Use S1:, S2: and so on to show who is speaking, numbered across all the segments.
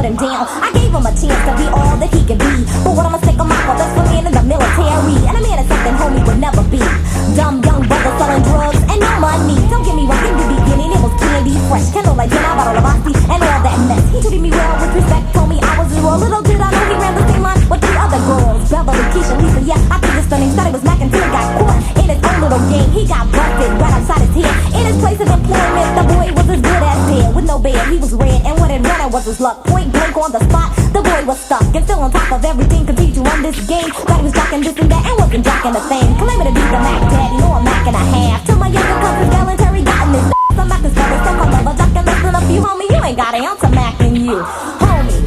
S1: put him down. I gave him a chance to be all that he could be. But what I'ma stick him out for, that's for man in the military. And a man is something homie would never be. Dumb young brother selling drugs and no money. Don't get me wrong, in the beginning it was candy fresh. Candle like Jenna, bottle of Asti, and all that mess. He treated me well with respect, told me I was his role. Little did I know he ran the same line with 3 other girls. Beverly, Keisha, Lisa, yeah, I think it's stunning. Said he was Mac until he got caught in his own little game. He got busted right outside his head. In his place of employment, the boy was as good as dead. With no bed, he was red, and what it ran was his luck. Point blank on the spot, the boy was stuck. And still on top of everything, continued to run this game. Thought he was jocking this and that, and wasn't jocking a thing. Claiming to be the Mac daddy, no, a Mac and a half. To my younger cousins, voluntary got in his ass. I'm Mac discovered, so called love, jocking listen up, you homie, you ain't got an ounce of Mac in you. Homie,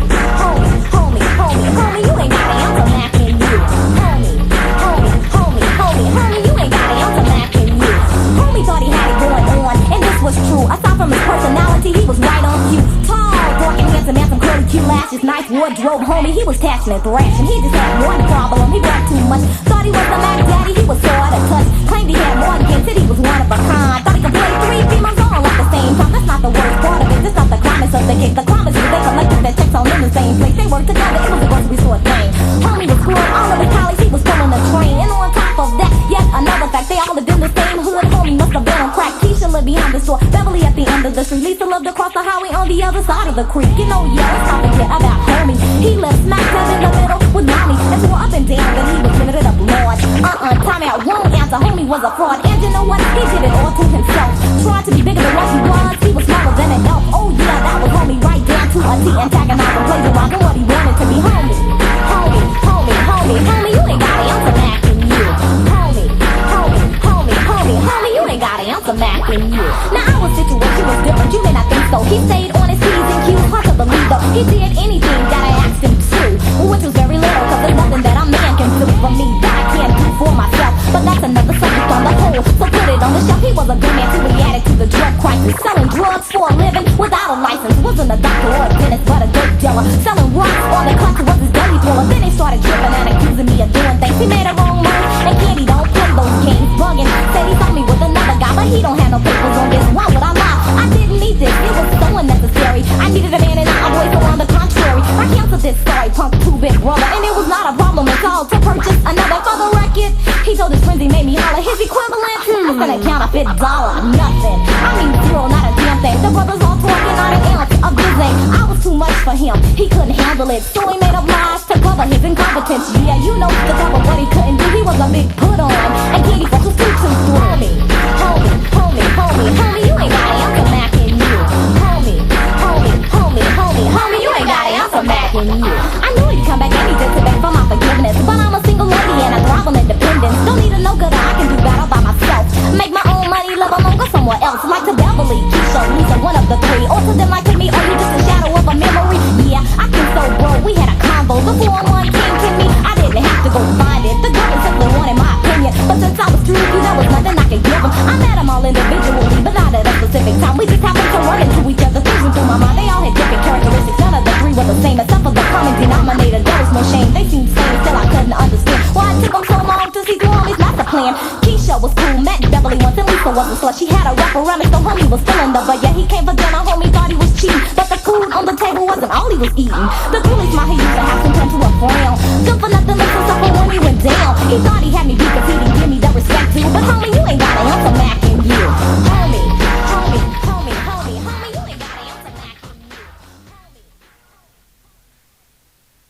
S1: homie, homie, homie, homie, you ain't got an ounce of Mac in you. Homie, homie, homie, homie, homie, you ain't got an ounce of Mac in you. Homie thought he had it going on, and this was true. Aside from his personality, he was right on cue. Tall, dark and handsome, and some curly cute lashes, nice wardrobe, homie. He was catching and thrashing. He just had one problem, he drank too much. Thought he was the Mac daddy, he was so out of touch. Claimed he had more games, said he was one of a kind. Thought he could play 3 females all at the same time. That's not the worst part of it. That's not the climax of the case. The climax is they collected their checks all in the same place. They worked together. It was a grocery store thing. Homie was screwing all of his colleagues. He was pulling the train. And on top of that, yet another fact, they all lived in the same hood. Homie must have been on crack. Keisha lived behind the store. Beverly at the end of the street. Lisa lived across the highway on the other side of the creek. You know, yeah, let's not forget about homie. He lived smack dab in the middle with mommy. And swore up and down that he was limited up large. Time out, won't answer. Homie was a fraud. And you know what? He did it all to himself. Tried to be bigger than what he was. He was smaller than an elf. Oh yeah, that was homie right down to a T. Antagonizing, plagiarizing what he wanted to be. Homie, homie, homie, homie, homie, you ain't got an ounce of Mac in you. Homie, homie, homie, homie, homie, you ain't got an ounce of Mac in you. Now our situation was different, you may not think so. He stayed on his P's and Q's, hard to believe though. He did anything that I asked him to, which was very little, cause there's nothing that a man can do for me that I can't do for myself. But that's another subject on the whole, so put it on the shelf. He was a good man till he added to the drug crisis. Selling drugs for a living without a license. Wasn't a doctor or a dentist, but a dope dealer. Selling rocks on the clutch was his daily thriller. Then they started tripping and accusing me of doing things. He made a wrong move, and Candy don't play those games. Bugging, said he saw me with another guy, but he don't have no papers on this. Why would I lie? I didn't need this, it was so unnecessary. I needed a man and not a boy, so on the contrary, I canceled this story, punk 2-bit brother. And it was not a problem at all to purchase another. For the record, he told his friends he made me holler. His equivalent, that's an counterfeit dollar, nothing. I mean zero, not a damn thing. The brothers all talking, not an ounce of this ain't. I was too much for him, he couldn't handle it, so he made up lies to cover his incompetence. Yeah, you know the cover what he couldn't do. He was a big put on, and Katie Fresh was too homie, homie, homie, homie, homie, you ain't got an ounce of Mac in you. Homie, homie, homie, homie, homie, you ain't got an ounce of Mac in you. I knew he'd come back and he did to beg for my forgiveness, but I'm a single lady and I thrive on independence. Don't need a no good, I can do battle by myself. Make my own money, live alone, go somewhere else. Like to Beverly, Keisha, Lisa, one of the 3. Or to them like to me, are you just a shadow of a memory? Yeah, I feel so broke, we had a convo. The 411 came to me, I didn't have to go find it. The girl simply wanted my opinion, but since I was true to you, there was nothing I could give them. I met them all individually, but not at a specific time. We just happened to run into each other, things went through my mind. They all had different characteristics, none of the 3 were the same, except for the common denominator. There was no shame, they seemed sane, still I couldn't understand why it took them so long to see through all these master plan. Keisha was cool, met Beverly once, and Lisa was a slut. She had a wrap around it, so homie was feeling the but yeah, he came for dinner, homie thought he was cheating, but the food on the table wasn't all he was eating. The coolest smile he used to have turned to a frown. Still for nothing less than suffer when he went down. He thought he had me beat, cause he didn't give me the respect to, but homie, you ain't got an ounce of Mac